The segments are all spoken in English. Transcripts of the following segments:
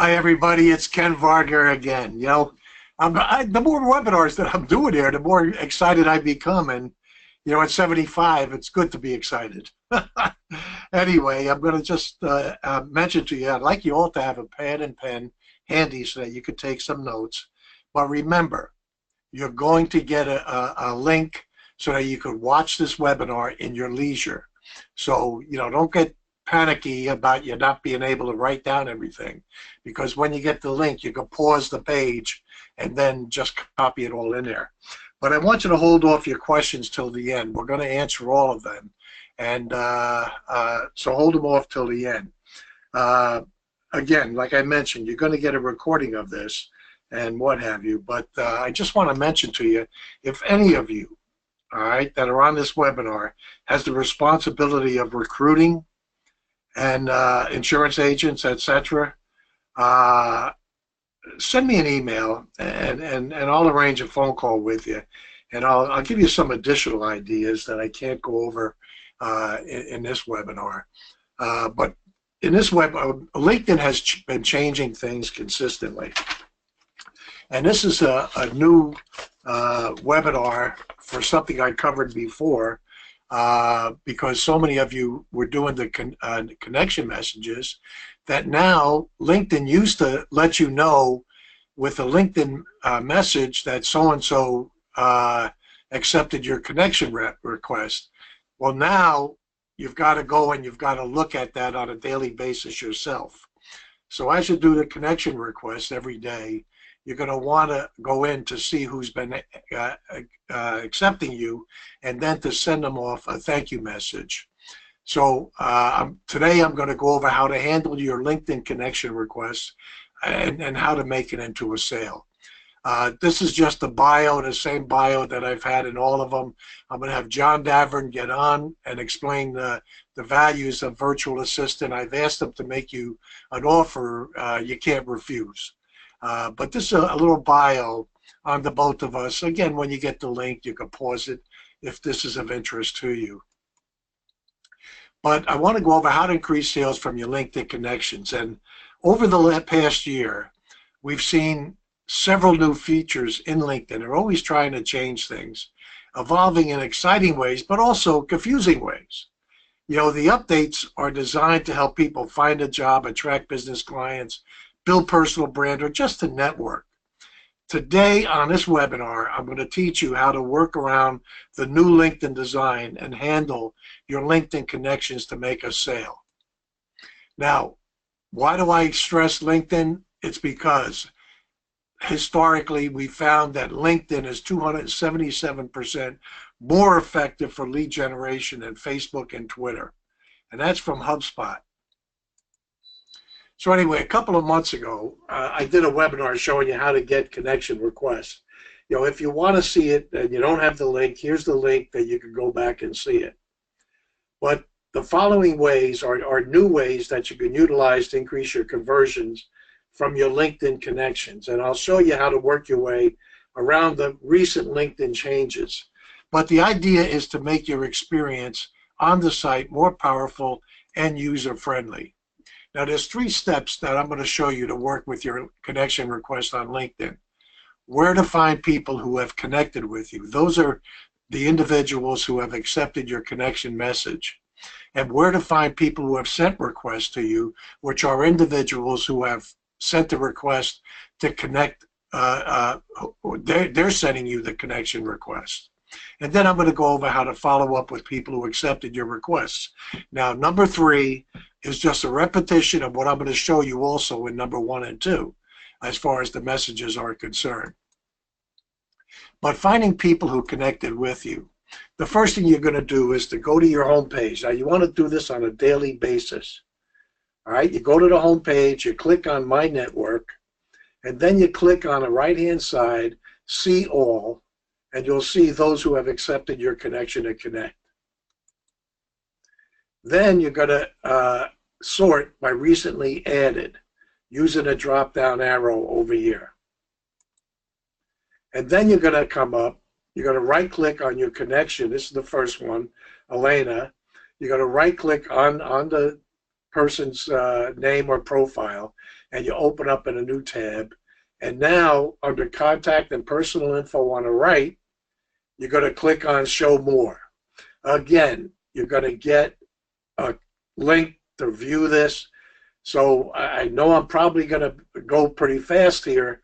Hi, everybody. It's Ken Varga again. The more webinars that I'm doing here, the more excited I become. And, at 75, it's good to be excited. Anyway, I'm going to just mention to you, I'd like you all to have a pad and pen handy so that you could take some notes. But remember, you're going to get a link so that you could watch this webinar in your leisure. So, don't get panicky about you not being able to write down everything, because when you get the link, you can pause the page and then just copy it all in there. But I want you to hold off your questions till the end. We're going to answer all of them. And so hold them off till the end. Again, like I mentioned, you're going to get a recording of this and what have you. But I just want to mention to you, if any of you, all right, that are on this webinar has the responsibility of recruiting and insurance agents, etc., send me an email and I'll arrange a phone call with you, and I'll give you some additional ideas that I can't go over in this webinar. But in this LinkedIn has been changing things consistently, and this is a new webinar for something I covered before. Because so many of you were doing the connection messages, that now LinkedIn used to let you know with a LinkedIn message that so-and-so accepted your connection request. Well, now you've got to go and you've got to look at that on a daily basis yourself. So as you do the connection request every day, you're going to want to go in to see who's been accepting you, and then to send them off a thank you message. So today I'm going to go over how to handle your LinkedIn connection requests and how to make it into a sale. This is just the bio, the same bio that I've had in all of them. I'm going to have John Davern get on and explain the values of virtual assistant. I've asked him to make you an offer you can't refuse. But this is a little bio on the both of us. Again, when you get the link, you can pause it if this is of interest to you. But I want to go over how to increase sales from your LinkedIn connections. And over the past year, we've seen several new features in LinkedIn. They're always trying to change things, evolving in exciting ways, but also confusing ways. The updates are designed to help people find a job, attract business clients, build personal brand, or just to network. Today on this webinar, I'm going to teach you how to work around the new LinkedIn design and handle your LinkedIn connections to make a sale. Now, why do I stress LinkedIn? It's because historically we found that LinkedIn is 277% more effective for lead generation than Facebook and Twitter. And that's from HubSpot. So anyway, a couple of months ago, I did a webinar showing you how to get connection requests. If you want to see it and you don't have the link, here's the link that you can go back and see it. But the following ways are new ways that you can utilize to increase your conversions from your LinkedIn connections. And I'll show you how to work your way around the recent LinkedIn changes. But the idea is to make your experience on the site more powerful and user-friendly. Now, there's 3 steps that I'm going to show you to work with your connection request on LinkedIn. Where to find people who have connected with you. Those are the individuals who have accepted your connection message. And where to find people who have sent requests to you, which are individuals who have sent the request to connect. They're sending you the connection request. And then I'm going to go over how to follow up with people who accepted your requests. Now, number 3 is just a repetition of what I'm going to show you also in number 1 and 2, as far as the messages are concerned. But finding people who connected with you, the first thing you're going to do is to go to your home page. Now, you want to do this on a daily basis. All right, you go to the home page, you click on My Network, and then you click on the right-hand side, See All, and you'll see those who have accepted your connection to connect. Then you're going to sort by recently added using a drop-down arrow over here. And then you're going to come up, you're going to right-click on your connection. This is the first one, Elena. You're going to right-click on the person's name or profile, and you open up in a new tab. And now, under contact and personal info on the right, you're going to click on Show More. Again, you're going to get a link to view this. So I know I'm probably going to go pretty fast here,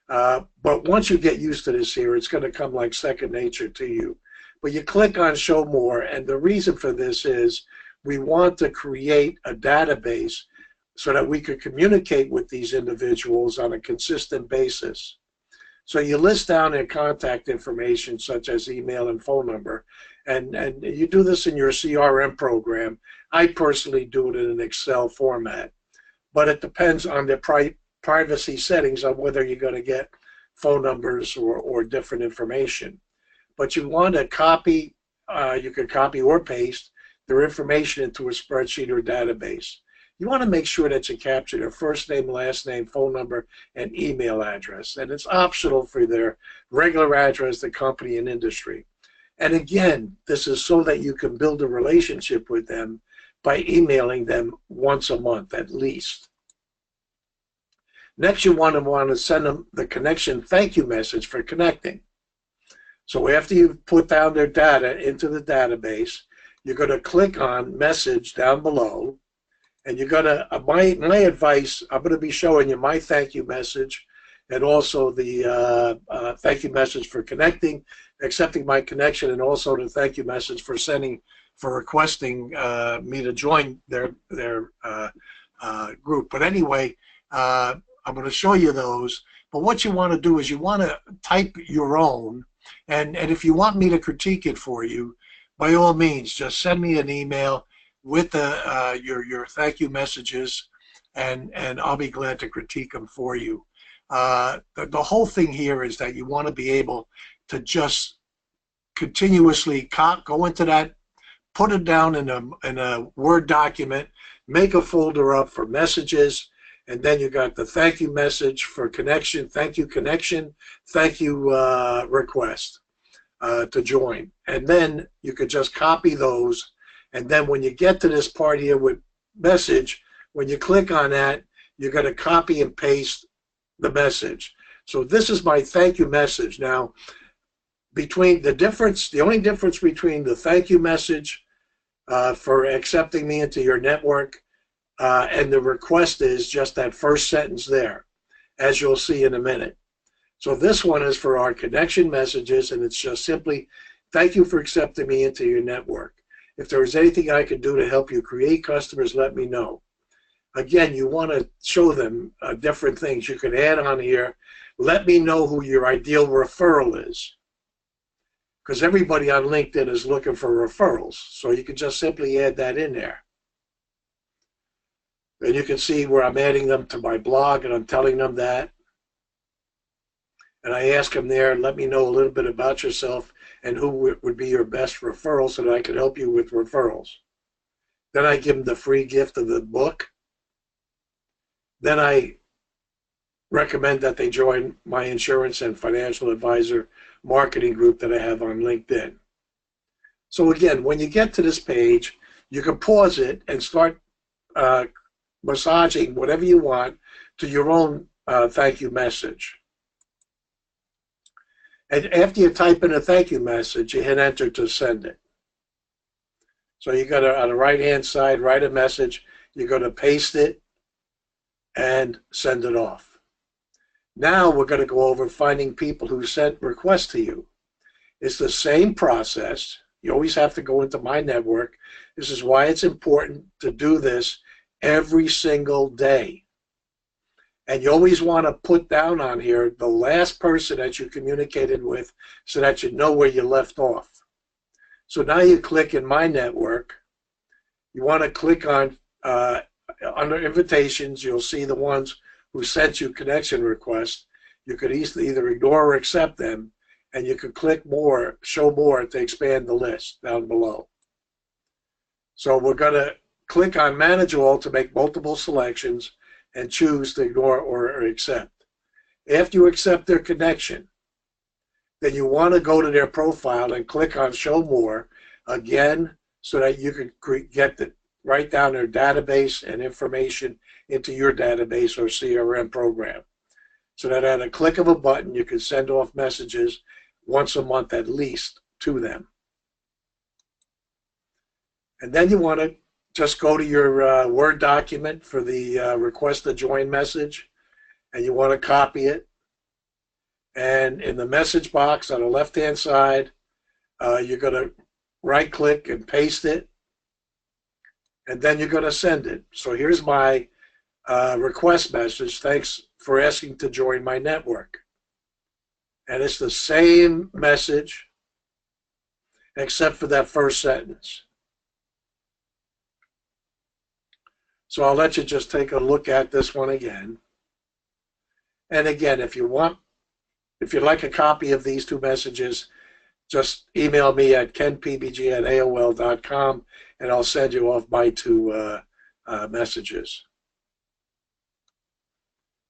but once you get used to this here, it's going to come like second nature to you. But you click on Show More, and the reason for this is we want to create a database so that we could communicate with these individuals on a consistent basis. So you list down their contact information, such as email and phone number, and you do this in your CRM program. I personally do it in an Excel format, but it depends on the privacy settings on whether you're going to get phone numbers or different information. But you want to copy, you can copy or paste their information into a spreadsheet or database. You want to make sure that you capture their first name, last name, phone number, and email address. And it's optional for their regular address, the company, and industry. And again, this is so that you can build a relationship with them by emailing them once a month at least. Next, you want to send them the connection thank you message for connecting. So after you've put down their data into the database, you're going to click on message down below. And you're going to, my advice, I'm going to be showing you my thank you message and also the thank you message for connecting, accepting my connection, and also the thank you message for requesting me to join their group. But anyway, I'm going to show you those. But what you want to do is you want to type your own. And if you want me to critique it for you, by all means, just send me an email with your thank you messages, and I'll be glad to critique them for you. The whole thing here is that you want to be able to just continuously go into that, put it down in a Word document, make a folder up for messages, and then you got the thank you message for connection, thank you request to join. And then you could just copy those. And then when you get to this part here with message, when you click on that, you're going to copy and paste the message. So this is my thank you message. Now, the only difference between the thank you message for accepting me into your network and the request is just that first sentence there, as you'll see in a minute. So this one is for our connection messages, and it's just simply, thank you for accepting me into your network. If there is anything I can do to help you create customers, let me know. Again, you want to show them different things. You can add on here, let me know who your ideal referral is. Because everybody on LinkedIn is looking for referrals. So you can just simply add that in there. And you can see where I'm adding them to my blog, and I'm telling them that. And I ask them there, let me know a little bit about yourself and who would be your best referral so that I can help you with referrals. Then I give them the free gift of the book. Then I recommend that they join my insurance and financial advisor marketing group that I have on LinkedIn. So again, when you get to this page, you can pause it and start massaging whatever you want to your own thank you message. And after you type in a thank you message, you hit enter to send it. So you got to, on the right-hand side, write a message. You're going to paste it and send it off. Now we're going to go over finding people who sent requests to you. It's the same process. You always have to go into my network. This is why it's important to do this every single day. And you always want to put down on here the last person that you communicated with so that you know where you left off. So now you click in my network. You want to click on under invitations. You'll see the ones who sent you connection requests. You could easily either ignore or accept them, and you could click more, show more to expand the list down below. So we're going to click on Manage All to make multiple selections and choose to ignore or accept. After you accept their connection, then you want to go to their profile and click on Show More again so that you can get write down their database and information into your database or CRM program. So that at a click of a button, you can send off messages once a month at least to them. And then you want to just go to your Word document for the request to join message, and you want to copy it. And in the message box on the left-hand side, you're going to right-click and paste it, and then you're going to send it. So here's my request message. Thanks for asking to join my network. And it's the same message except for that first sentence. So I'll let you just take a look at this one again. And again, if you'd like a copy of these two messages, just email me at kenpbg@aol.com and I'll send you off my two messages.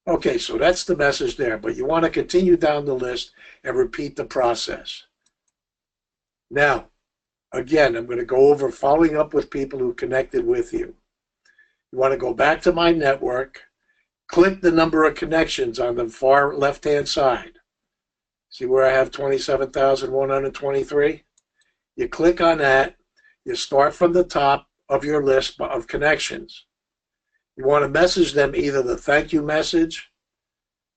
Okay, so that's the message there, but you want to continue down the list and repeat the process. Now, again, I'm going to go over following up with people who connected with you. You want to go back to my network, click the number of connections on the far left-hand side. See where I have 27,123? You click on that. You start from the top of your list of connections. You want to message them either the thank you message,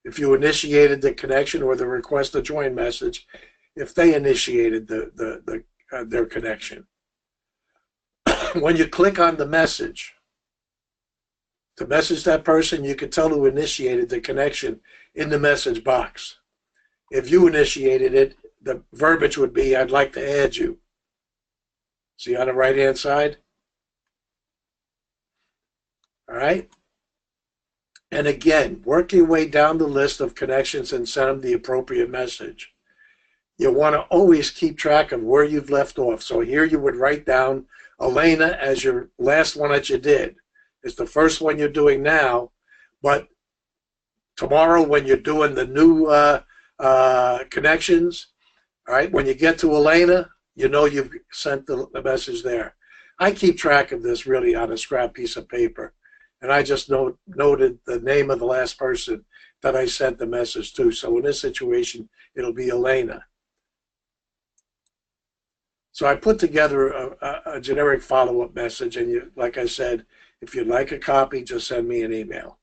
if you initiated the connection, or the request to join message, if they initiated their connection. When you click on the message, to message that person, you can tell who initiated the connection in the message box. If you initiated it, the verbiage would be, I'd like to add you. See on the right-hand side? All right? And again, work your way down the list of connections and send them the appropriate message. You want to always keep track of where you've left off. So here you would write down Elena as your last one that you did. It's the first one you're doing now, but tomorrow when you're doing the new connections, all right, when you get to Elena, you know you've sent the message there. I keep track of this really on a scrap piece of paper, and I just noted the name of the last person that I sent the message to. So in this situation, it'll be Elena. So I put together a generic follow-up message, and you, like I said, if you'd like a copy, just send me an email.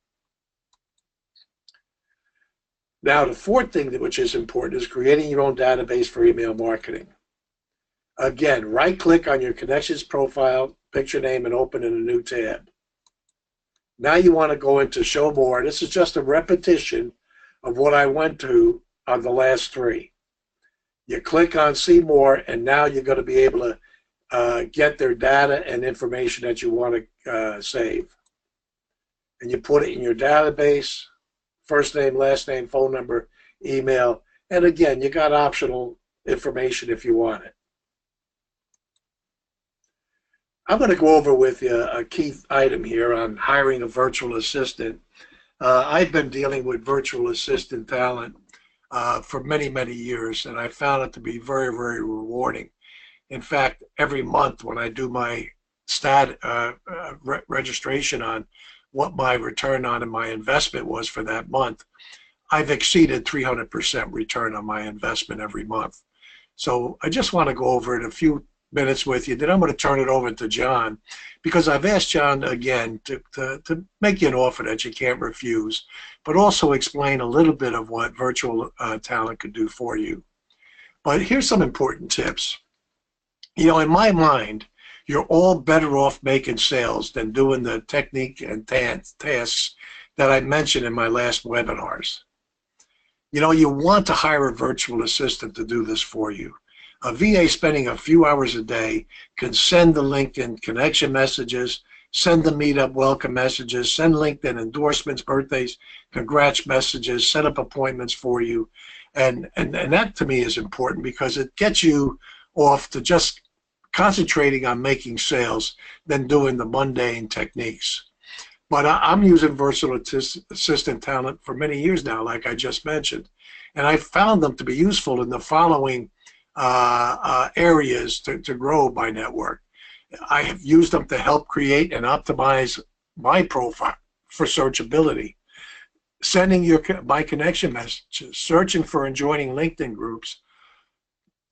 Now, the fourth thing which is important is creating your own database for email marketing. Again, right-click on your connections profile, pick your name, and open in a new tab. Now you want to go into Show More. This is just a repetition of what I went to on the last three. You click on See More, and now you're going to be able to get their data and information that you want to save. And you put it in your database, first name, last name, phone number, email, and again, you got optional information if you want it. I'm going to go over with you a key item here on hiring a virtual assistant. I've been dealing with virtual assistant talent for many, many years, and I found it to be very, very rewarding. In fact, every month when I do my registration on what my return on my investment was for that month, I've exceeded 300% return on my investment every month. So I just want to go over it a few minutes with you. Then I'm going to turn it over to John, because I've asked John again to make you an offer that you can't refuse, but also explain a little bit of what virtual talent could do for you. But here's some important tips. You know, in my mind, you're all better off making sales than doing the technique and tasks that I mentioned in my last webinars. You know, you want to hire a virtual assistant to do this for you. A VA spending a few hours a day can send the LinkedIn connection messages, send the meetup welcome messages, send LinkedIn endorsements, birthdays, congrats messages, set up appointments for you. And that to me is important, because it gets you off to just concentrating on making sales than doing the mundane techniques. But I'm using virtual assistant talent for many years now, like I just mentioned, and I found them to be useful in the following areas to grow my network. I have used them to help create and optimize my profile for searchability. Sending my connection messages, searching for and joining LinkedIn groups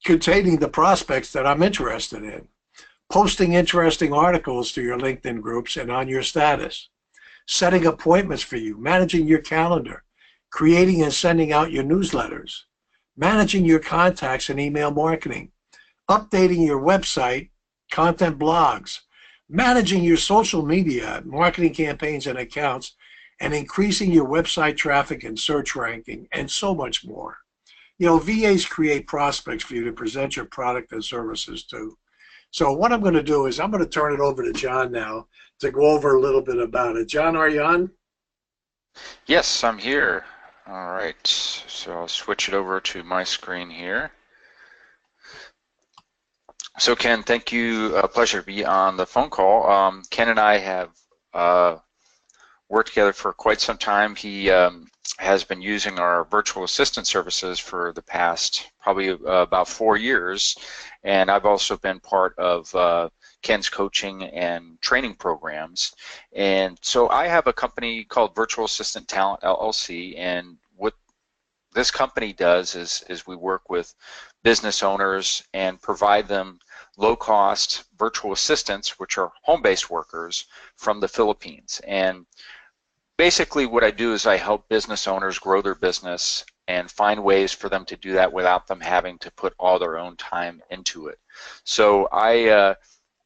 containing the prospects that I'm interested in, posting interesting articles to your LinkedIn groups and on your status, setting appointments for you, managing your calendar, creating and sending out your newsletters, managing your contacts and email marketing, updating your website, content blogs, managing your social media, marketing campaigns and accounts, and increasing your website traffic and search ranking, and so much more. You know, VAs create prospects for you to present your product and services to. So what I'm going to do is I'm going to turn it over to John now to go over a little bit about it. John, are you on? Yes, I'm here. All right, so I'll switch it over to my screen here. So Ken, thank you. A pleasure to be on the phone call. Ken and I have worked together for quite some time. He has been using our virtual assistant services for the past probably about 4 years, and I've also been part of Ken's coaching and training programs. And so I have a company called Virtual Assistant Talent LLC, and what this company does is we work with business owners and provide them low-cost virtual assistants, which are home-based workers from the Philippines. And basically what I do is I help business owners grow their business and find ways for them to do that without them having to put all their own time into it. So I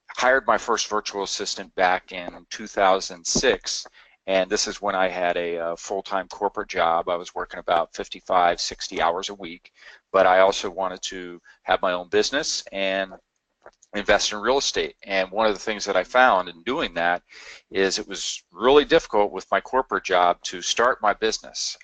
hired my first virtual assistant back in 2006, and this is when I had a full-time corporate job. I was working about 55, 60 hours a week, but I also wanted to have my own business and invest in real estate. And one of the things that I found in doing that is it was really difficult with my corporate job to start my business.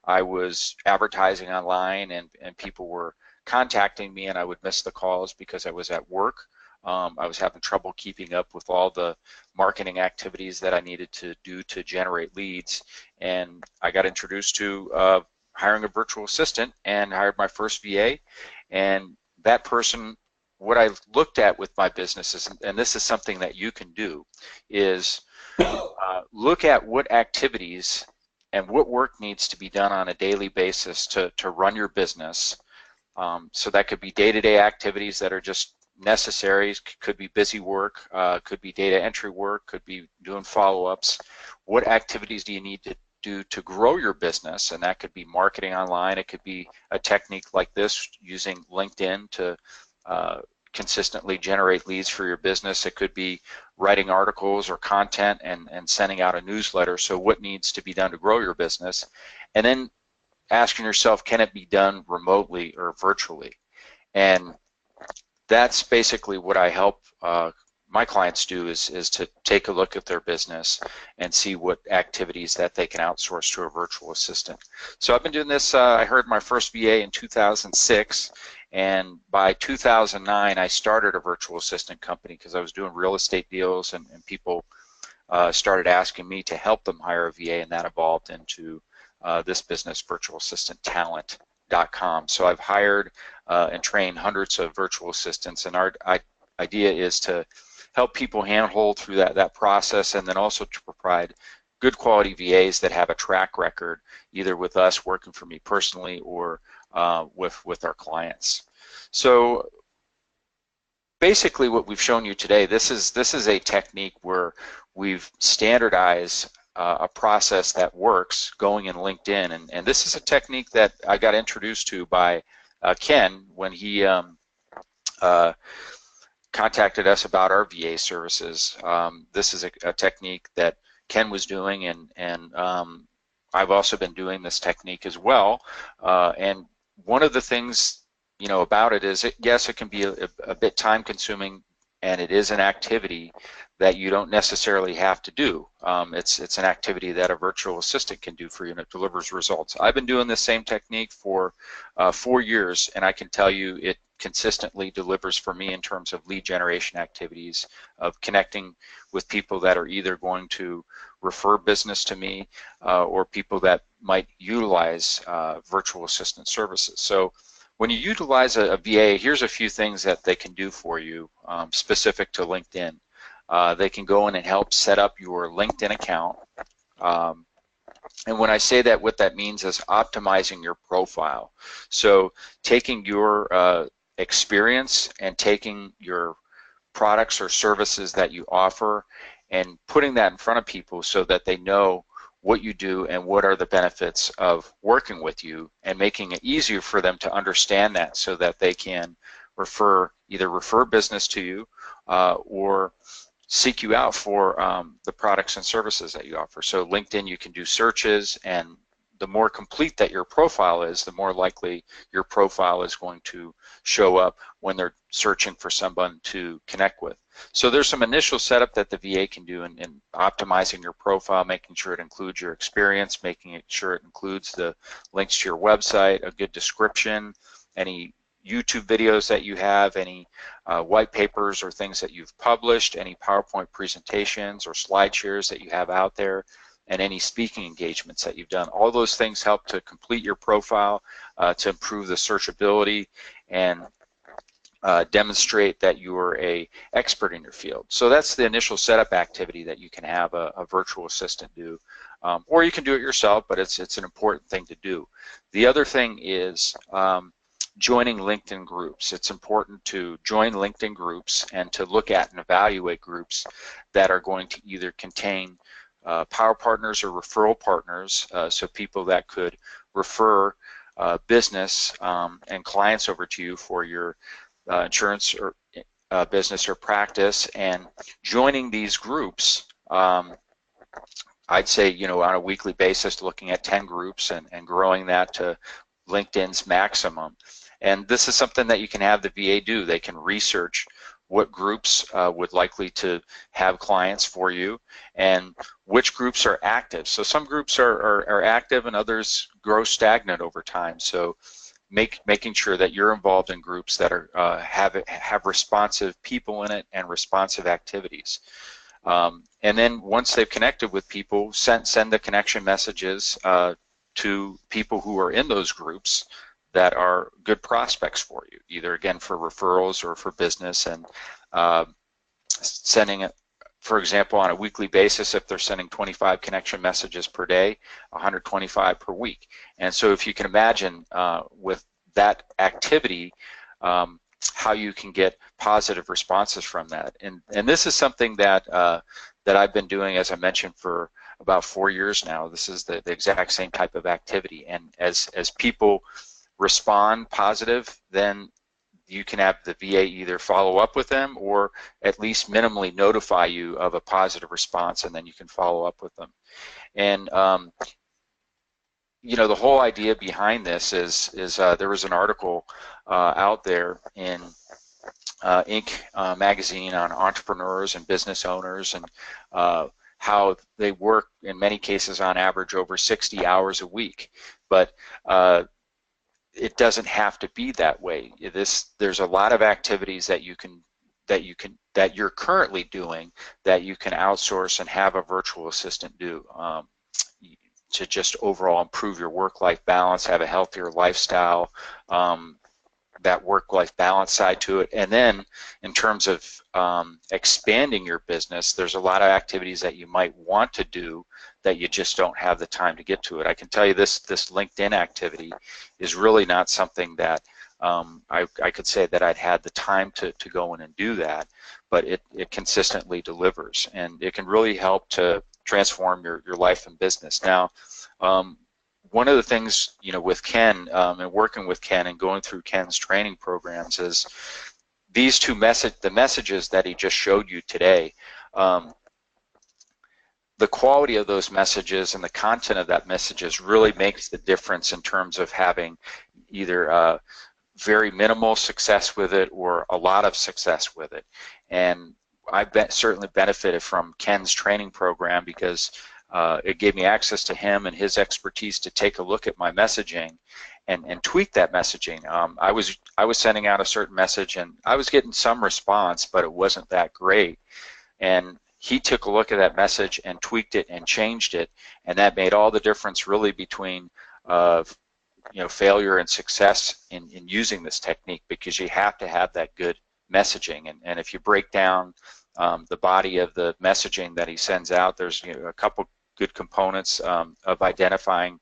I was advertising online, and people were contacting me, and I would miss the calls because I was at work. I was having trouble keeping up with all the marketing activities that I needed to do to generate leads, and I got introduced to hiring a virtual assistant and hired my first VA. And that person, what I looked at with my business is, and this is something that you can do, is look at what activities and what work needs to be done on a daily basis to run your business. So that could be day-to-day activities that are just necessary, could be busy work, could be data entry work, could be doing follow-ups. What activities do you need to do to grow your business? And that could be marketing online. It could be a technique like this, using LinkedIn to consistently generate leads for your business. It could be writing articles or content and sending out a newsletter. So what needs to be done to grow your business? And then asking yourself, can it be done remotely or virtually? And that's basically what I help my clients do, is to take a look at their business and see what activities that they can outsource to a virtual assistant. So I've been doing this, I heard my first VA in 2006, and by 2009 I started a virtual assistant company because I was doing real estate deals, and people started asking me to help them hire a VA, and that evolved into this business, virtualassistanttalent.com. So I've hired and trained hundreds of virtual assistants, and our idea is to help people handhold through that process, and then also to provide good quality VAs that have a track record, either with us working for me personally or with our clients. So basically what we've shown you today, this is a technique where we've standardized a process that works going in LinkedIn, and this is a technique that I got introduced to by Ken when he contacted us about our VA services. This is a technique that Ken was doing, and I've also been doing this technique as well. And one of the things, you know, about it is, yes, it can be a bit time consuming, and it is an activity that you don't necessarily have to do. It's an activity that a virtual assistant can do for you, and it delivers results. I've been doing the same technique for 4 years, and I can tell you it consistently delivers for me in terms of lead generation activities, of connecting with people that are either going to refer business to me or people that might utilize virtual assistant services. So when you utilize a VA, here's a few things that they can do for you specific to LinkedIn. They can go in and help set up your LinkedIn account. And when I say that, what that means is optimizing your profile. So taking your experience and taking your products or services that you offer and putting that in front of people so that they know what you do and what are the benefits of working with you, and making it easier for them to understand that so that they can either refer business to you or seek you out for the products and services that you offer. So LinkedIn, you can do searches, and the more complete that your profile is, the more likely your profile is going to show up when they're searching for someone to connect with. So there's some initial setup that the VA can do in optimizing your profile, making sure it includes your experience, making sure it includes the links to your website, a good description, any YouTube videos that you have, any white papers or things that you've published, any PowerPoint presentations or slide shares that you have out there, and any speaking engagements that you've done. All those things help to complete your profile, to improve the searchability and demonstrate that you're an expert in your field. So that's the initial setup activity that you can have a virtual assistant do. Or you can do it yourself, but it's an important thing to do. The other thing is joining LinkedIn groups. It's important to join LinkedIn groups and to look at and evaluate groups that are going to either contain power partners or referral partners, so people that could refer business and clients over to you for your insurance or business or practice. And joining these groups, I'd say, on a weekly basis, looking at 10 groups and growing that to LinkedIn's maximum. And this is something that you can have the VA do. They can research what groups would likely to have clients for you and which groups are active. So some groups are active and others grow stagnant over time. So making sure that you're involved in groups that are have responsive people in it and responsive activities. And then once they've connected with people, send the connection messages to people who are in those groups that are good prospects for you, either again for referrals or for business, and sending it, for example, on a weekly basis. If they're sending 25 connection messages per day, 125 per week. And so if you can imagine with that activity, how you can get positive responses from that. And this is something that that I've been doing, as I mentioned, for about 4 years now. This is the exact same type of activity. And as people respond positive, then you can have the VA either follow up with them or at least minimally notify you of a positive response, and then you can follow up with them. And the whole idea behind this is there was an article out there in Inc. Magazine on entrepreneurs and business owners, and how they work in many cases on average over 60 hours a week. But it doesn't have to be that way. There's a lot of activities that you're currently doing that you can outsource and have a virtual assistant do to just overall improve your work-life balance, have a healthier lifestyle, that work-life balance side to it. And then in terms of expanding your business, there's a lot of activities that you might want to do that you just don't have the time to get to it. I can tell you this LinkedIn activity is really not something that I could say that I'd had the time to go in and do that, but it consistently delivers, and it can really help to transform your life and business. Now, one of the things, with Ken and working with Ken and going through Ken's training programs is these the messages that he just showed you today. The quality of those messages and the content of that messages really makes the difference in terms of having either very minimal success with it or a lot of success with it. And I certainly benefited from Ken's training program because it gave me access to him and his expertise to take a look at my messaging and tweak that messaging. I was sending out a certain message and I was getting some response, but it wasn't that great. And he took a look at that message and tweaked it and changed it, and that made all the difference really between failure and success in using this technique, because you have to have that good messaging. And if you break down the body of the messaging that he sends out, there's a couple good components of identifying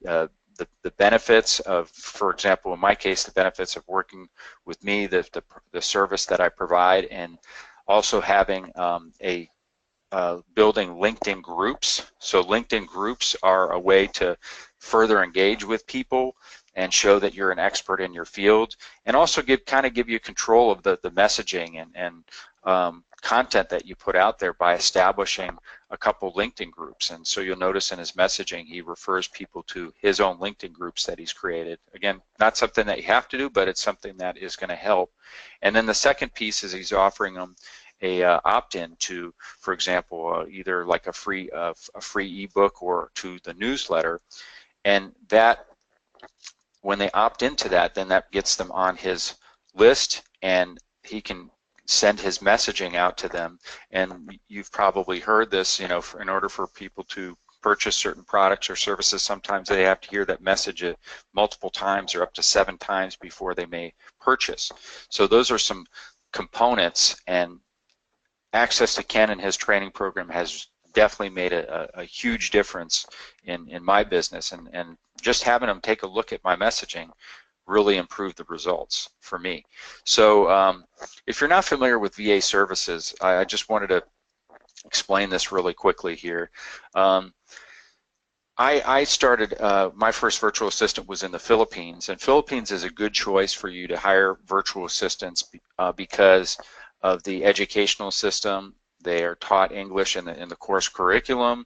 the benefits of, for example, in my case, the benefits of working with me, the service that I provide, and also having building LinkedIn groups. So LinkedIn groups are a way to further engage with people and show that you're an expert in your field, and also kind of give you control of the messaging and content that you put out there by establishing a couple LinkedIn groups. And so you'll notice in his messaging he refers people to his own LinkedIn groups that he's created. Again, not something that you have to do, but it's something that is going to help. And then the second piece is he's offering them a opt-in to, for example, either like a free ebook or to the newsletter, and that when they opt into that, then that gets them on his list, and he can send his messaging out to them. And you've probably heard this, in order for people to purchase certain products or services, sometimes they have to hear that message multiple times or up to 7 times before they may purchase. So those are some components, and access to Ken and his training program has definitely made a huge difference in my business, and just having them take a look at my messaging really improved the results for me. So if you're not familiar with VA services, I just wanted to explain this really quickly here. I started, my first virtual assistant was in the Philippines, and Philippines is a good choice for you to hire virtual assistants because of the educational system. They are taught English in the course curriculum.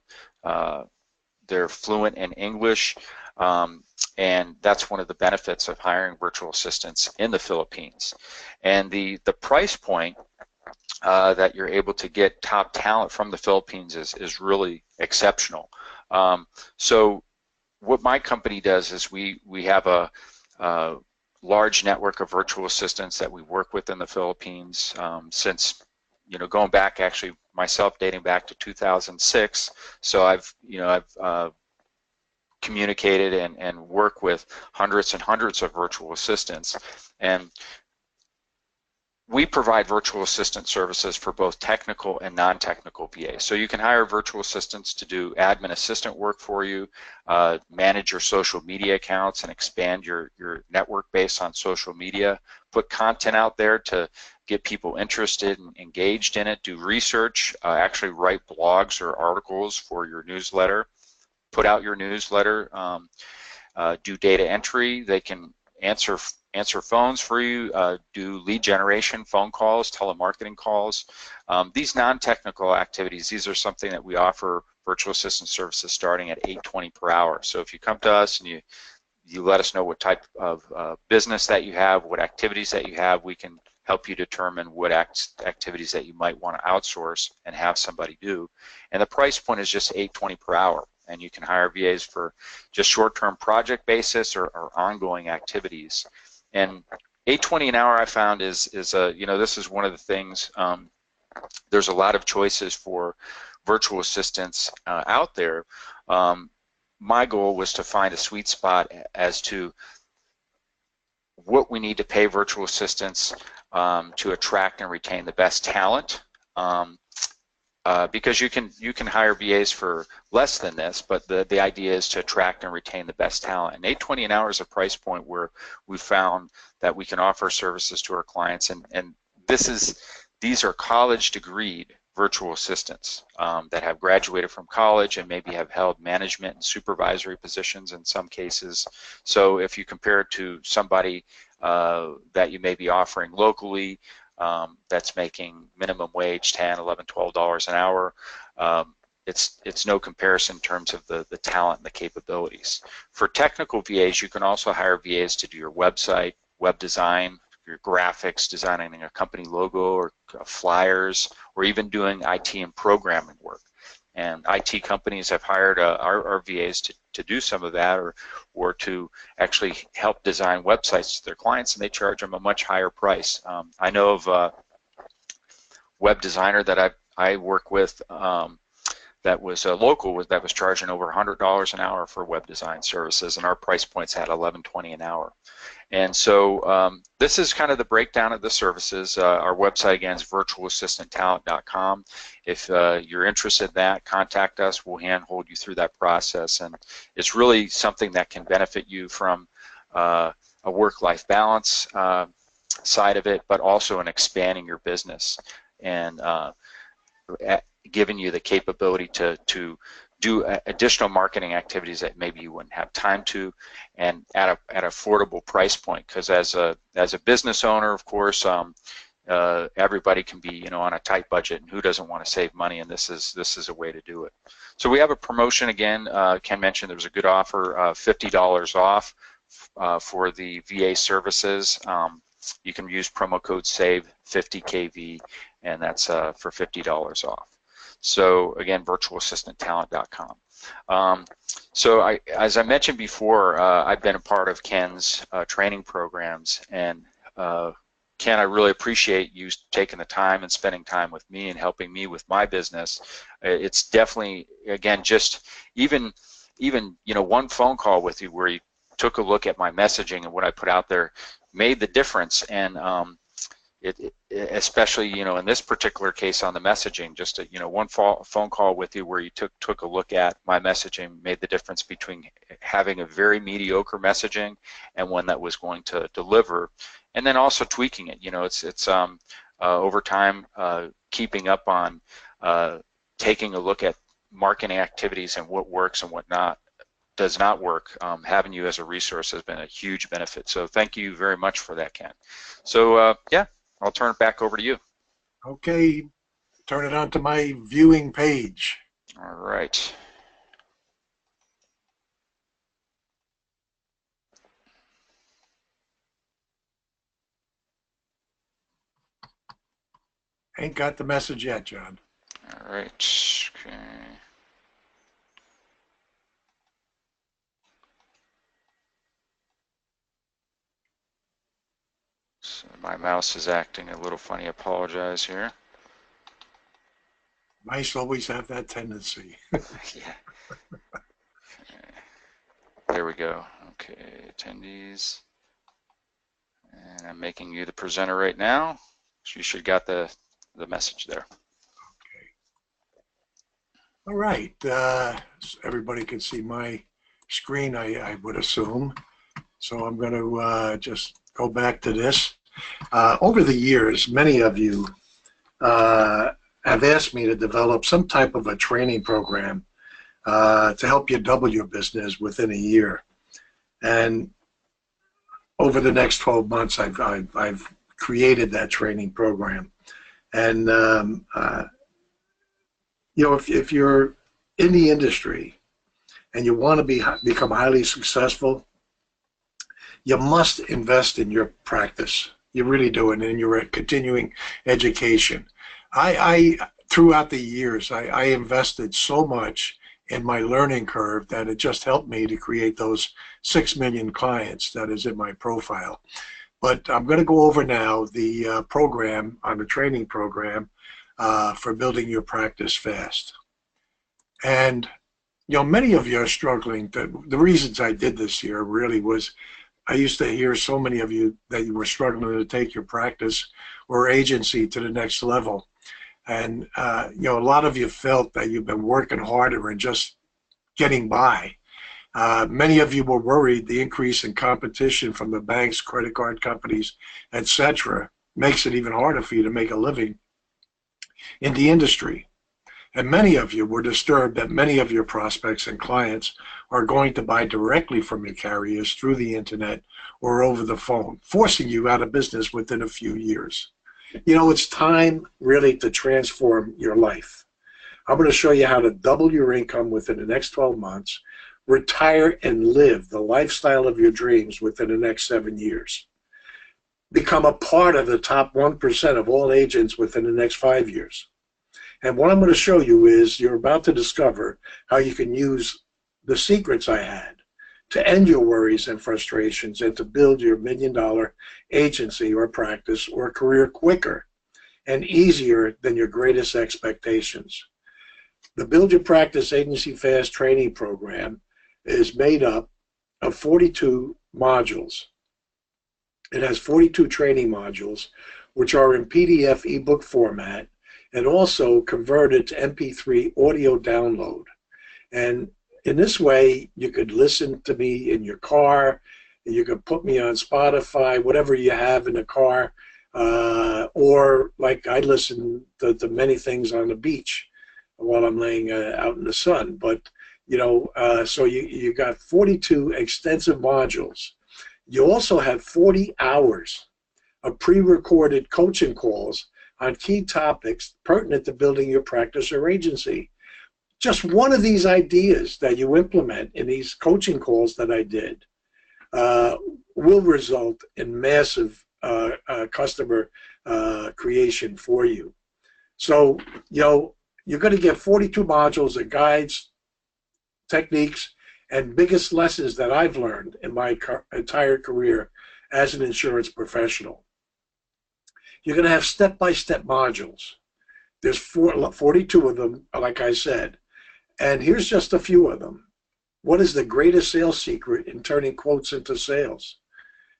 They're fluent in English, and that's one of the benefits of hiring virtual assistants in the Philippines. And the price point that you're able to get top talent from the Philippines is really exceptional. So what my company does is we have a large network of virtual assistants that we work with in the Philippines since, going back, actually myself dating back to 2006. So I've communicated and work with hundreds and hundreds of virtual assistants, and we provide virtual assistant services for both technical and non-technical VAs. So you can hire virtual assistants to do admin assistant work for you, manage your social media accounts and expand your network base on social media, put content out there to get people interested and engaged in it, do research, actually write blogs or articles for your newsletter, put out your newsletter, do data entry. They can answer phones for you, do lead generation, phone calls, telemarketing calls. These non-technical activities, these are something that we offer virtual assistant services starting at $8.20 per hour. So if you come to us and you let us know what type of business that you have, what activities that you have, we can help you determine what activities that you might want to outsource and have somebody do. And the price point is just $8.20 per hour. And you can hire VAs for just short-term project basis or ongoing activities. And $8.20 an hour, I found, is this is one of the things. There's a lot of choices for virtual assistants out there. My goal was to find a sweet spot as to what we need to pay virtual assistants to attract and retain the best talent. Because you can hire VAs for less than this, but the idea is to attract and retain the best talent. And $8.20 an hour is a price point where we found that we can offer services to our clients, and these are college degreed virtual assistants that have graduated from college and maybe have held management and supervisory positions in some cases. So if you compare it to somebody that you may be offering locally, that's making minimum wage $10, $11, $12 an hour, it's no comparison in terms of the talent and the capabilities. For technical VAs, you can also hire VAs to do your website, web design, your graphics, designing a company logo or flyers, or even doing IT and programming work. And IT companies have hired our VAs to do some of that, or to actually help design websites to their clients, and they charge them a much higher price. I know of a web designer that I work with that was local that was charging over $100 an hour for web design services, and our price points at $11.20 an hour. And so this is kind of the breakdown of the services. Our website again is virtualassistanttalent.com. If you're interested in that, contact us. We'll handhold you through that process, and it's really something that can benefit you from a work-life balance side of it, but also in expanding your business and giving you the capability to do additional marketing activities that maybe you wouldn't have time to, and at an affordable price point. Because as a business owner, of course, everybody can be on a tight budget, and who doesn't want to save money? And this is a way to do it. So we have a promotion again. Ken mentioned there was a good offer, $50 off for the VA services. You can use promo code SAVE50KV, and that's for $50 off. So again, virtualassistanttalent.com. So as I mentioned before, I've been a part of Ken's training programs, and Ken, I really appreciate you taking the time and spending time with me and helping me with my business. It's definitely, again, just even one phone call with you where you took a look at my messaging and what I put out there made the difference. And especially in this particular case on the messaging, just one phone call with you where you took a look at my messaging made the difference between having a very mediocre messaging and one that was going to deliver, and then also tweaking it. It's over time keeping up on taking a look at marketing activities and what works and what does not work. Having you as a resource has been a huge benefit. So thank you very much for that, Ken. So yeah, I'll turn it back over to you. Okay, turn it on to my viewing page. All right. Ain't got the message yet, John. All right. Okay. So my mouse is acting a little funny. I apologize here. Mice always have that tendency. Yeah. Okay. There we go. Okay, attendees. And I'm making you the presenter right now. So you should got the message there. Okay. All right. So everybody can see my screen, I would assume. So I'm going to just go back to this. Over the years, many of you have asked me to develop some type of a training program to help you double your business within a year. And over the next 12 months, I've created that training program. And if you're in the industry and you want to become highly successful, you must invest in your practice. You really do, and in your continuing education. Throughout the years, I invested so much in my learning curve that it just helped me to create those 6 million clients that is in my profile. But I'm going to go over now the program, on the training program for building your practice fast. And many of you are struggling. The reasons I did this here really was I used to hear so many of you that you were struggling to take your practice or agency to the next level. And, a lot of you felt that you've been working harder and just getting by. Many of you were worried the increase in competition from the banks, credit card companies, etc. makes it even harder for you to make a living in the industry. And many of you were disturbed that many of your prospects and clients are going to buy directly from your carriers through the internet or over the phone, forcing you out of business within a few years. It's time really to transform your life. I'm going to show you how to double your income within the next 12 months, retire and live the lifestyle of your dreams within the next 7 years. Become a part of the top 1% of all agents within the next 5 years. And what I'm going to show you is you're about to discover how you can use the secrets I had to end your worries and frustrations and to build your $1 million agency or practice or career quicker and easier than your greatest expectations. The Build Your Practice Agency Fast training program is made up of 42 modules. It has 42 training modules, which are in PDF ebook format and also converted to MP3 audio download. And in this way, you could listen to me in your car, you could put me on Spotify, whatever you have in the car, or like I listen to many things on the beach while I'm laying out in the sun. But, you know, so you got 42 extensive modules. You also have 40 hours of pre-recorded coaching calls on key topics pertinent to building your practice or agency. Just one of these ideas that you implement in these coaching calls that I did will result in massive customer creation for you. So, you know, you're going to get 42 modules of guides, techniques, and biggest lessons that I've learned in my entire career as an insurance professional. You're going to have step-by-step modules. There's 42 of them, like I said. And here's just a few of them. What is the greatest sales secret in turning quotes into sales?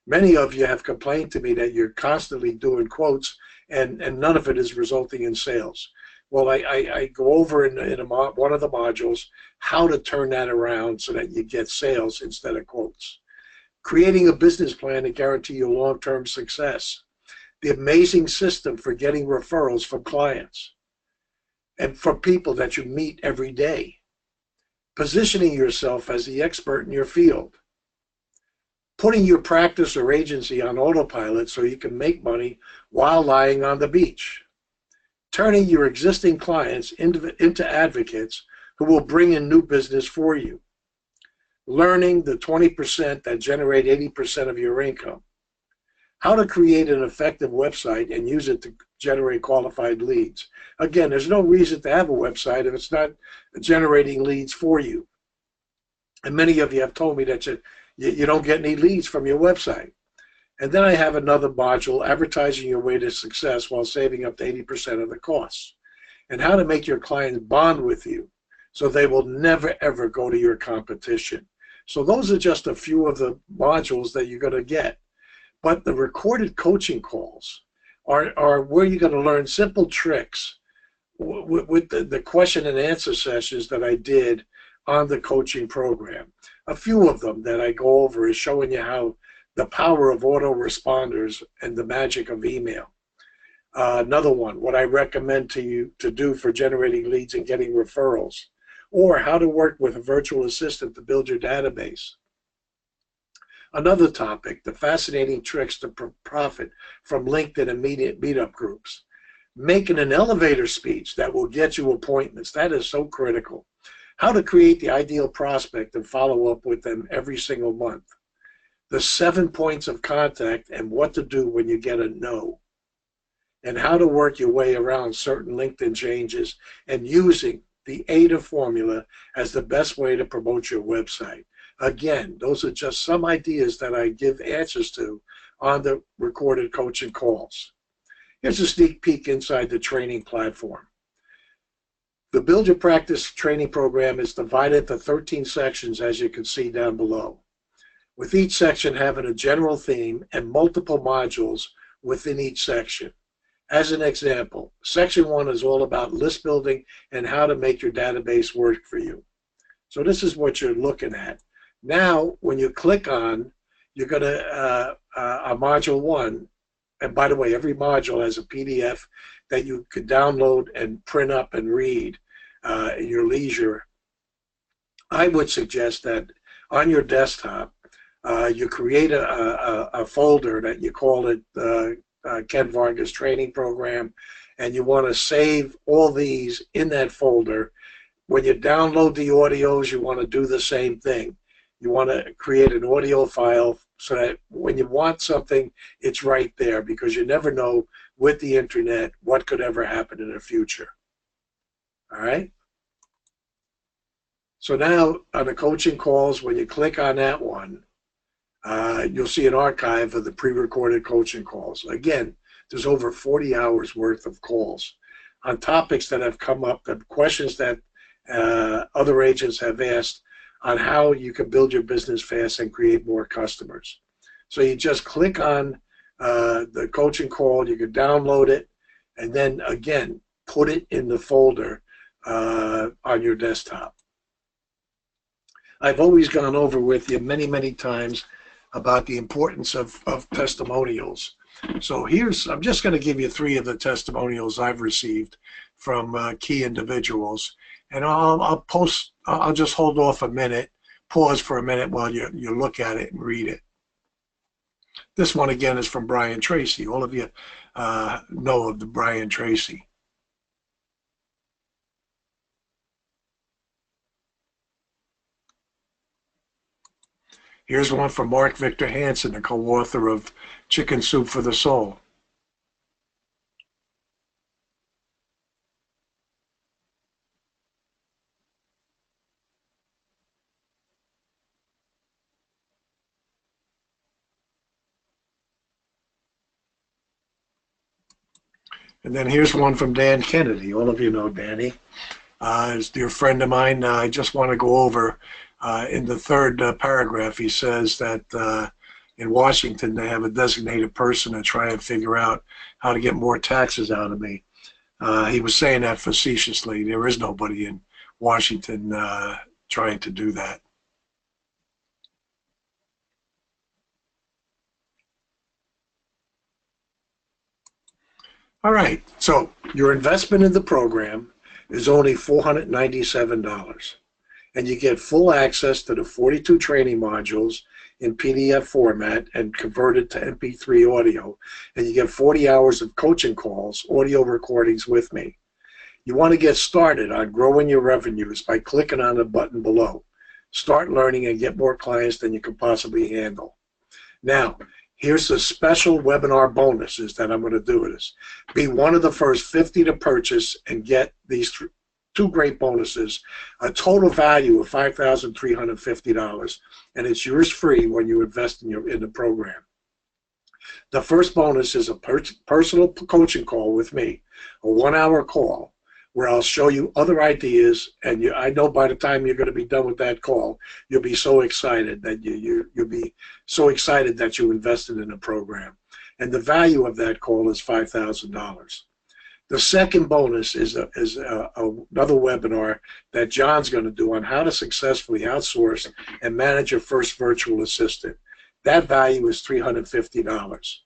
Many of you have complained to me that you're constantly doing quotes and none of it is resulting in sales. Well, I go over in one of the modules how to turn that around so that you get sales instead of quotes. Creating a business plan to guarantee you long-term success. The amazing system for getting referrals from clients and from people that you meet every day. Positioning yourself as the expert in your field. Putting your practice or agency on autopilot so you can make money while lying on the beach. Turning your existing clients into advocates who will bring in new business for you. Learning the 20% that generate 80% of your income. How to create an effective website and use it to generate qualified leads. Again, there's no reason to have a website if it's not generating leads for you. And many of you have told me that you don't get any leads from your website. And then I have another module, advertising your way to success while saving up to 80% of the costs. And how to make your clients bond with you so they will never, ever go to your competition. So those are just a few of the modules that you're going to get. But the recorded coaching calls are where you're going to learn simple tricks with the question and answer sessions that I did on the coaching program. A few of them that I go over is showing you how the power of autoresponders and the magic of email. Another one, what I recommend to you to do for generating leads and getting referrals, or how to work with a virtual assistant to build your database. Another topic, the fascinating tricks to profit from LinkedIn and meetup groups. Making an elevator speech that will get you appointments. That is so critical. How to create the ideal prospect and follow up with them every single month. The 7 points of contact and what to do when you get a no. And how to work your way around certain LinkedIn changes and using the AIDA formula as the best way to promote your website. Again, those are just some ideas that I give answers to on the recorded coaching calls. Here's a sneak peek inside the training platform. The Build Your Practice training program is divided into 13 sections, as you can see down below, with each section having a general theme and multiple modules within each section. As an example, section 1 is all about list building and how to make your database work for you. So this is what you're looking at. Now, when you click on, you're going to, module 1, and by the way, every module has a PDF that you could download and print up and read in your leisure. I would suggest that on your desktop, you create a folder that you call it Ken Varga's training program, and you want to save all these in that folder. When you download the audios, you want to do the same thing. You want to create an audio file so that when you want something, it's right there, because you never know with the internet what could ever happen in the future. All right? So now on the coaching calls, when you click on that one, you'll see an archive of the pre-recorded coaching calls. Again, there's over 40 hours worth of calls on topics that have come up, the questions that other agents have asked on how you can build your business fast and create more customers. So you just click on the coaching call, you can download it, and then again, put it in the folder on your desktop. I've always gone over with you many, many times about the importance of testimonials. So I'm just going to give you 3 of the testimonials I've received from key individuals. And I'll just hold off a minute, pause for a minute while you look at it and read it. This one again is from Brian Tracy. All of you know of the Brian Tracy. Here's one from Mark Victor Hansen, the co-author of Chicken Soup for the Soul. And then here's one from Dan Kennedy. All of you know Danny. He's a dear friend of mine. I just want to go over in the 3rd paragraph. He says that in Washington they have a designated person to try and figure out how to get more taxes out of me. He was saying that facetiously. There is nobody in Washington trying to do that. All right, so your investment in the program is only $497, and you get full access to the 42 training modules in PDF format and converted to MP3 audio, and you get 40 hours of coaching calls, audio recordings with me. You want to get started on growing your revenues by clicking on the button below. Start learning and get more clients than you can possibly handle. Now, here's the special webinar bonuses that I'm going to do with this. Be one of the first 50 to purchase and get these 2 great bonuses, a total value of $5,350, and it's yours free when you invest in the program. The first bonus is a personal coaching call with me, a 1-hour call where I'll show you other ideas, and I know by the time you're going to be done with that call, you'll be so excited that you'll be so excited that you invested in the program. And the value of that call is $5,000. The second bonus is another webinar that John's going to do on how to successfully outsource and manage your first virtual assistant. That value is $350.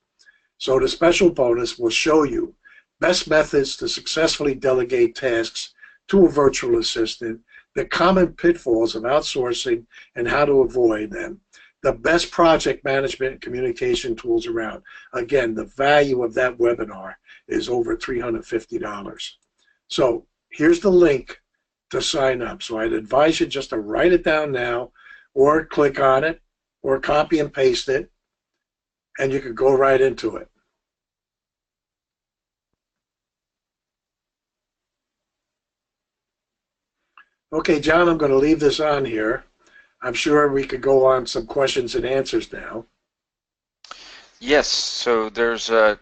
So the special bonus will show you best methods to successfully delegate tasks to a virtual assistant, the common pitfalls of outsourcing and how to avoid them, the best project management and communication tools around. Again, the value of that webinar is over $350. So here's the link to sign up. So I'd advise you just to write it down now, or click on it, or copy and paste it, and you can go right into it. Okay, John, I'm going to leave this on here. I'm sure we could go on some questions and answers now. Yes, so there's a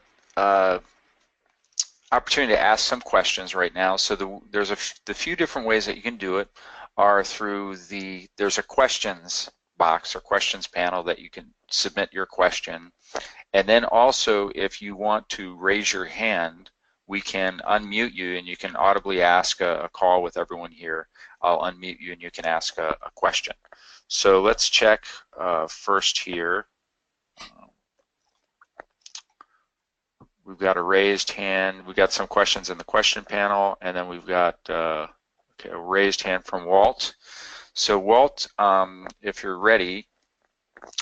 opportunity to ask some questions right now. So there's the few different ways that you can do it are through there's a questions box or questions panel that you can submit your question. And then also, if you want to raise your hand, we can unmute you and you can audibly ask a call with everyone here. I'll unmute you and you can ask a question. So let's check first here. We've got a raised hand. We've got some questions in the question panel, and then we've got a raised hand from Walt. So Walt, if you're ready,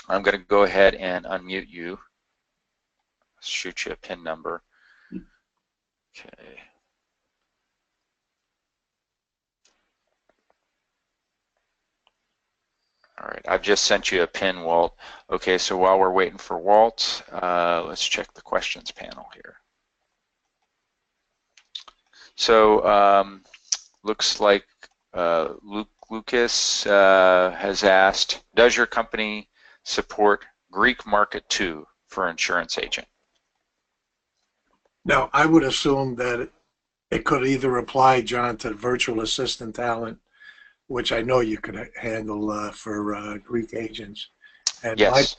I'm going to go ahead and unmute you. Shoot you a PIN number. Okay. All right, I've just sent you a pin, Walt. Okay, so while we're waiting for Walt, let's check the questions panel here. So looks like Lucas has asked, does your company support Greek market too for insurance agent? Now, I would assume that it could either apply, John, to virtual assistant talent which I know you could handle for Greek agents. And Yes.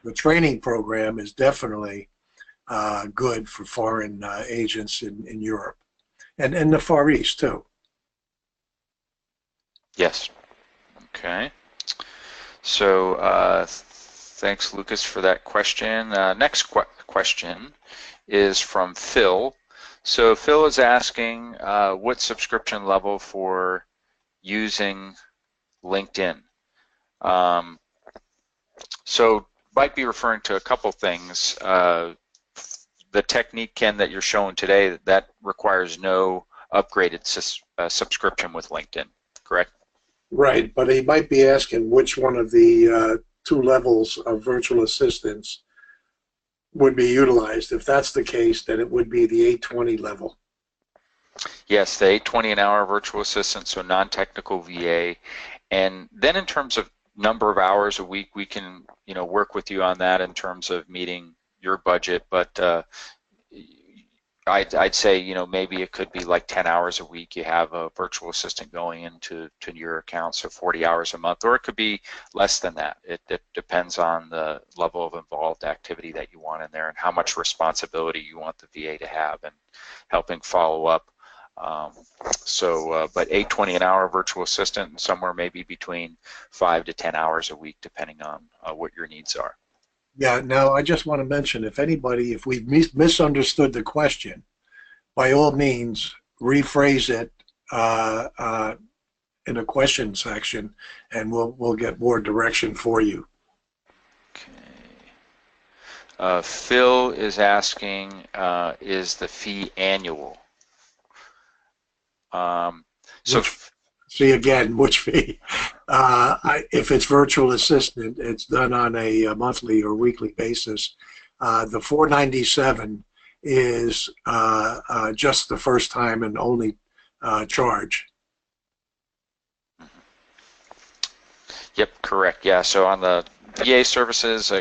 the training program is definitely good for foreign agents in Europe and in the Far East too. Yes. Okay. So thanks, Lucas, for that question. Next question is from Phil. So Phil is asking what subscription level for using LinkedIn. So might be referring to a couple things. The technique, Ken, that you're showing today, that requires no upgraded subscription with LinkedIn, correct? Right, but he might be asking which one of the two levels of virtual assistants would be utilized. If that's the case, then it would be the 820 level. Yes, the 820 an hour virtual assistant, so non-technical VA. And then in terms of number of hours a week, we can, work with you on that in terms of meeting your budget. But I'd say, maybe it could be like 10 hours a week. You have a virtual assistant going into your account, so 40 hours a month, or it could be less than that. It depends on the level of involved activity that you want in there and how much responsibility you want the VA to have and helping follow up. But 820 an hour virtual assistant, somewhere maybe between 5 to 10 hours a week, depending on what your needs are. Yeah, now I just want to mention, if we've misunderstood the question, by all means, rephrase it in the question section, and we'll get more direction for you. Okay. Phil is asking, is the fee annual? See again, which fee? If it's virtual assistant, it's done on a monthly or weekly basis. The $497 is just the first time and only charge. Yep, correct. Yeah, so on the VA services,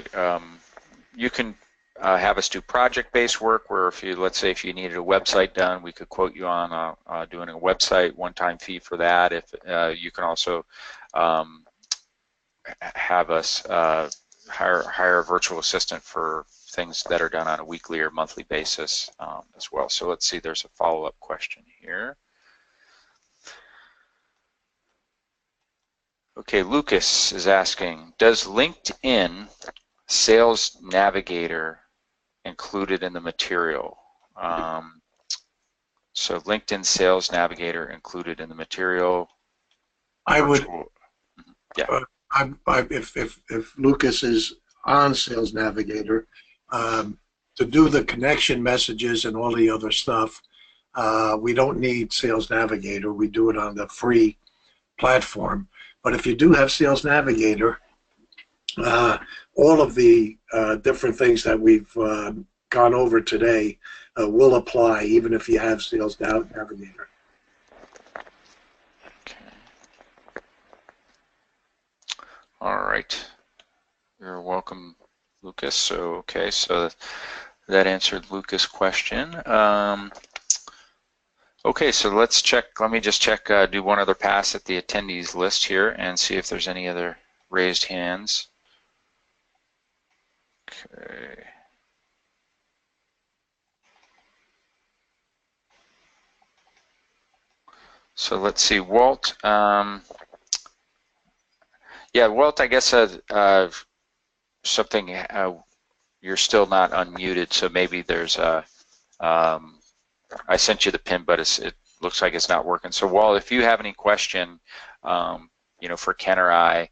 you can have us do project-based work where let's say if you needed a website done, we could quote you on doing a website, one-time fee for that. If you can also have us hire a virtual assistant for things that are done on a weekly or monthly basis as well. So let's see, there's a follow-up question here. Okay, Lucas is asking, does LinkedIn Sales Navigator included in the material? So LinkedIn Sales Navigator included in the material. I would, yeah. If Lucas is on Sales Navigator, to do the connection messages and all the other stuff, we don't need Sales Navigator. We do it on the free platform. But if you do have Sales Navigator, all of the different things that we've gone over today will apply, even if you have Sales Navigator. Okay. All right. You're welcome, Lucas. So that answered Lucas' question. Okay, so let's check. Let me just check. Do one other pass at the attendees list here and see if there's any other raised hands. Okay. So let's see, Walt. Yeah, Walt, I guess something, you're still not unmuted, so maybe there's a, I sent you the pin, but it looks like it's not working. So Walt, if you have any question, for Ken or I,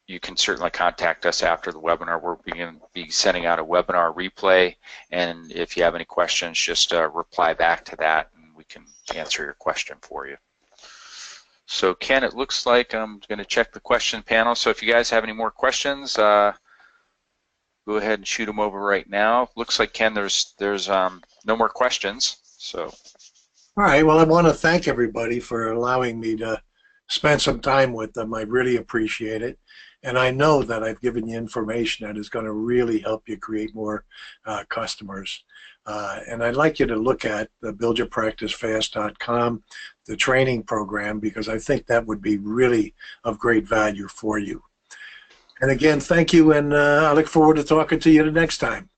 you can certainly contact us after the webinar. We're going to be sending out a webinar replay, and if you have any questions, just reply back to that, and we can answer your question for you. So Ken, it looks like I'm going to check the question panel. So if you guys have any more questions, go ahead and shoot them over right now. Looks like, Ken, there's no more questions. So. All right. Well, I want to thank everybody for allowing me to spend some time with them. I really appreciate it. And I know that I've given you information that is going to really help you create more customers. And I'd like you to look at the buildyourpracticefast.com, the training program, because I think that would be really of great value for you. And again, thank you, and I look forward to talking to you the next time.